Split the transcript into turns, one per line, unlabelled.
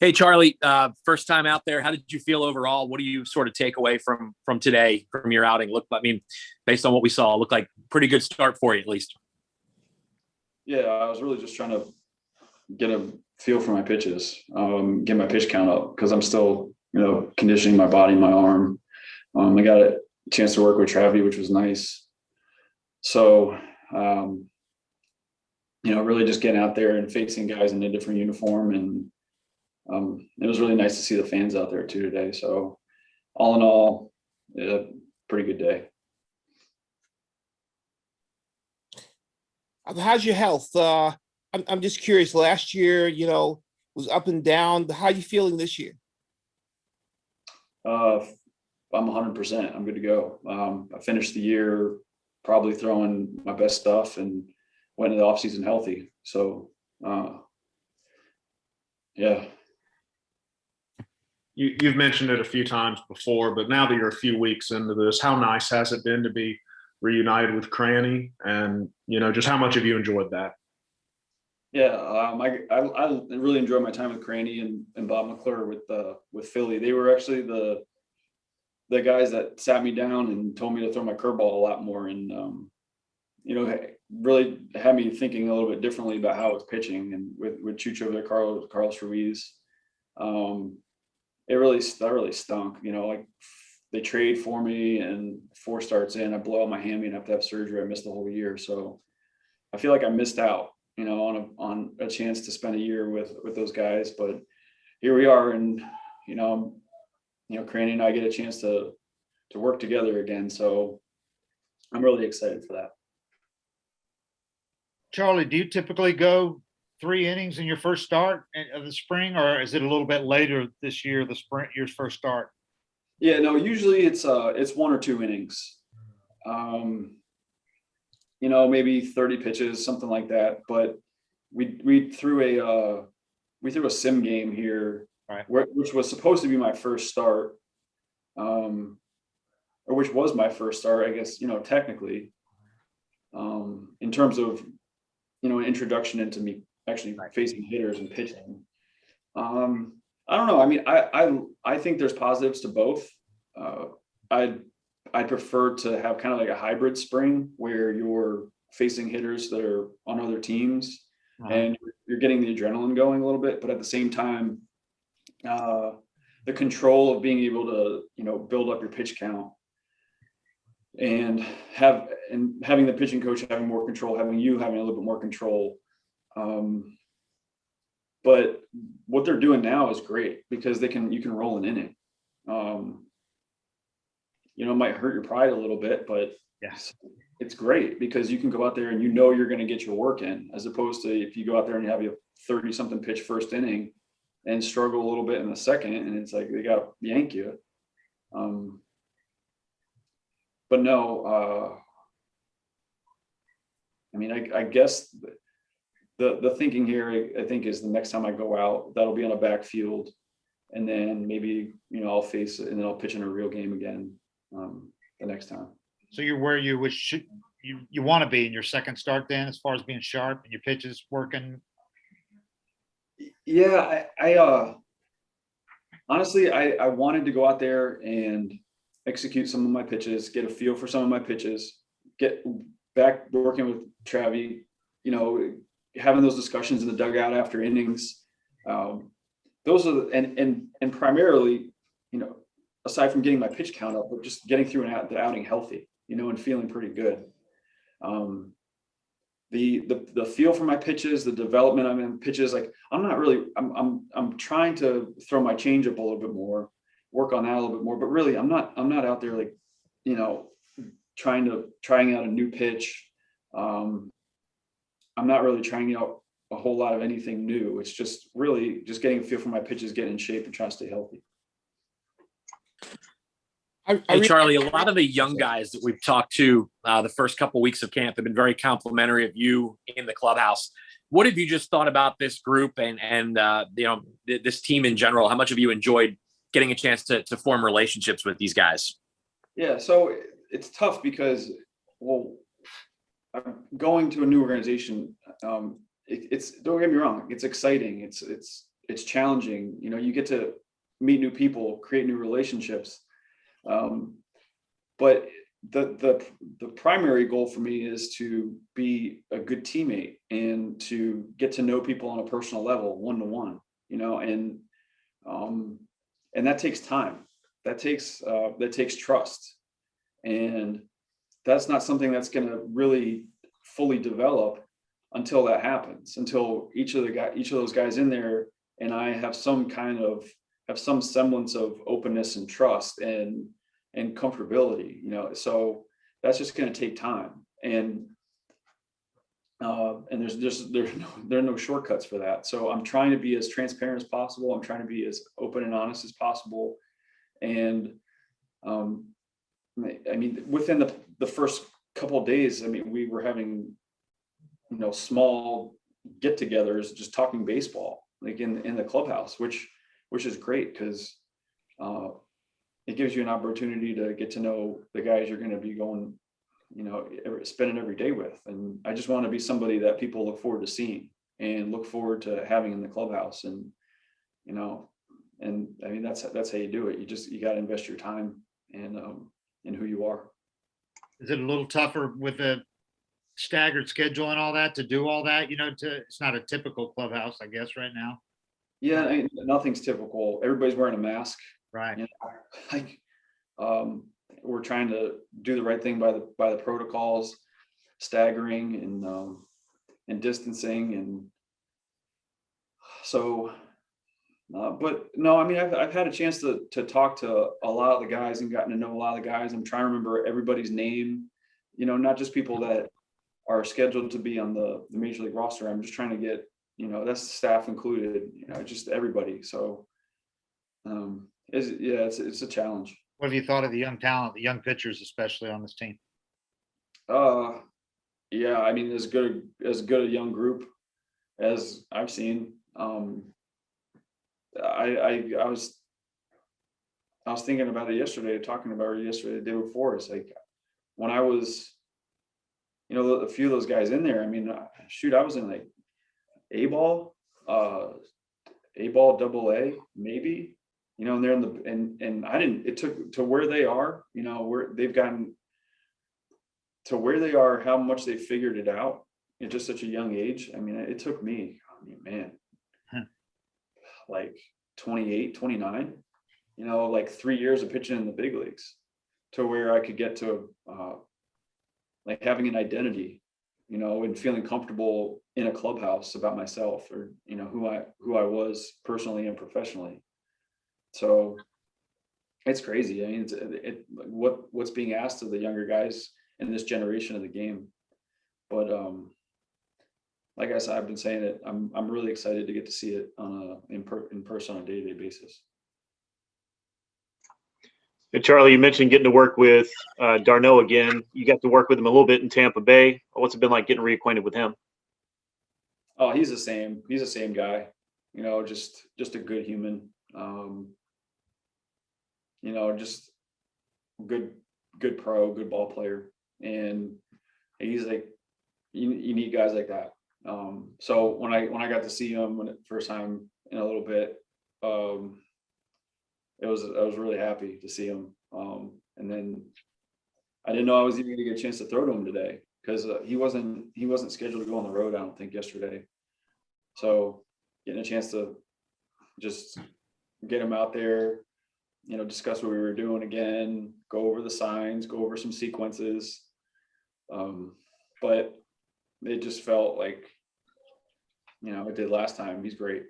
Hey, Charlie, first time out there. How did you feel overall? What do you sort of take away from today, from your outing? I mean, based on what we saw, it looked like pretty good start for you at least.
Yeah, I was really just trying to get a feel for my pitches, get my pitch count up because I'm still, conditioning my body, my arm. I got a chance to work with Travi, which was nice. So, really just getting out there and facing guys in a different uniform. And it was really nice to see the fans out there too today. So all in all, pretty good day.
How's your health? I'm just curious. Last year, was up and down. How are you feeling this year?
I'm 100%. I'm good to go. I finished the year probably throwing my best stuff and went into the offseason healthy. So, yeah.
You've mentioned it a few times before, but now that you're a few weeks into this, how nice has it been to be reunited with Cranny, and just how much have you enjoyed that?
Yeah, I really enjoyed my time with Cranny and Bob McClure with Philly. They were actually the guys that sat me down and told me to throw my curveball a lot more, and really had me thinking a little bit differently about how it's pitching. And with Chucho there, Carlos Ruiz, that really stunk. Like they trade for me, and 4 starts in, I blow out my hammy and have to have surgery. I missed the whole year, so I feel like I missed out, on a chance to spend a year with those guys. But here we are, and Cranny and I get a chance to work together again. So I'm really excited for that.
Charlie, do you typically go 3 innings in your first start of the spring, or is it a little bit later this year, your first start?
Yeah, no, usually it's 1 or 2 innings. Maybe 30 pitches, something like that. But we threw a sim game here,
right,
which was supposed to be my first start, or which was my first start, I guess, technically, in terms of, an introduction into me actually facing hitters and pitching. I don't know. I mean, I think there's positives to both. I'd prefer to have kind of like a hybrid spring where you're facing hitters that are on other teams, and you're getting the adrenaline going a little bit, but at the same time, the control of being able to, build up your pitch count and having the pitching coach having more control, having a little bit more control. But what they're doing now is great because you can roll an inning. It might hurt your pride a little bit, but
yes,
it's great because you can go out there and you're going to get your work in, as opposed to if you go out there and you have a 30-something pitch first inning and struggle a little bit in the second, and it's like they got to yank you. But no, I mean, I guess the thinking here, I think, is the next time I go out, that'll be on a backfield, and then maybe I'll face it, and then I'll pitch in a real game again the next time.
So you're where you want to be in your second start then, as far as being sharp and your pitches working.
Yeah, I honestly, I wanted to go out there and execute some of my pitches, get a feel for some of my pitches, get back working with Travi, having those discussions in the dugout after innings. Those are and primarily, aside from getting my pitch count up, but just getting through the outing healthy, and feeling pretty good. The feel for my pitches, the development I'm in pitches, like I'm trying to throw my changeup a little bit more, work on that a little bit more, but really I'm not out there like, trying out a new pitch. I'm not really trying out a whole lot of anything new. It's just really just getting a feel for my pitches, getting in shape, and trying to stay healthy.
Hey, Charlie, a lot of the young guys that we've talked to the first couple of weeks of camp have been very complimentary of you in the clubhouse. What have you just thought about this group and this team in general? How much have you enjoyed getting a chance to form relationships with these guys?
Yeah, so it's tough because, I'm going to a new organization. It's don't get me wrong, it's exciting. It's it's challenging. You know, you get to meet new people, create new relationships. But the primary goal for me is to be a good teammate and to get to know people on a personal level, one-to-one, you know, and that takes time. That takes trust. And that's not something that's going to really fully develop until that happens, until each of those guys in there and I have some semblance of openness and trust and comfortability, you know. So that's just going to take time, and there are no shortcuts for that. So I'm trying to be as transparent as possible. I'm trying to be as open and honest as possible. And I mean, within the first couple of days, I mean, we were having, you know, small get-togethers, just talking baseball, like in the clubhouse, which is great because it gives you an opportunity to get to know the guys you're going to be going, you know, spending every day with. And I just want to be somebody that people look forward to seeing and look forward to having in the clubhouse. And, you know, and I mean, that's how you do it. You got to invest your time and in who you are.
Is it a little tougher with the staggered schedule and all that to do all that? You know, it's not a typical clubhouse, I guess, right now.
Yeah, I mean, nothing's typical. Everybody's wearing a mask.
Right.
You know, like, we're trying to do the right thing by the protocols, staggering and distancing, and so. But no, I mean, I've had a chance to talk to a lot of the guys and gotten to know a lot of the guys. I'm trying to remember everybody's name, you know, not just people that are scheduled to be on the major league roster. I'm just trying to get, you know, that's staff included, you know, just everybody. So, it's a challenge.
What have you thought of the young talent, the young pitchers, especially on this team?
Yeah, I mean, as good a young group as I've seen. I was thinking about it yesterday, talking about it yesterday, the day before. It's like when I was, you know, a few of those guys in there. I mean, shoot, I was in like A-ball, double A, maybe, you know, and they're in the, and I didn't, it took to where they are, you know, where they've gotten to where they are, how much they figured it out at just such a young age. I mean, it took me, man, like 28, 29, you know, like 3 years of pitching in the big leagues to where I could get to like having an identity, you know, and feeling comfortable in a clubhouse about myself, or, you know, who I was personally and professionally. So it's crazy. I mean, what's being asked of the younger guys in this generation of the game. But like I said, I've been saying it. I'm really excited to get to see it in person on a day-to-day basis.
And Charlie, you mentioned getting to work with Darno again. You got to work with him a little bit in Tampa Bay. What's it been like getting reacquainted with him?
Oh, he's the same. He's the same guy. You know, just a good human. You know, just good pro, good ball player, and he's like, you need guys like that. So when I got to see him first time in a little bit, I was really happy to see him. And then I didn't know I was even gonna get a chance to throw to him today because he wasn't scheduled to go on the road, I don't think, yesterday. So getting a chance to just get him out there, you know, discuss what we were doing again, go over the signs, go over some sequences. But it just felt like, you know, it did last time. He's great.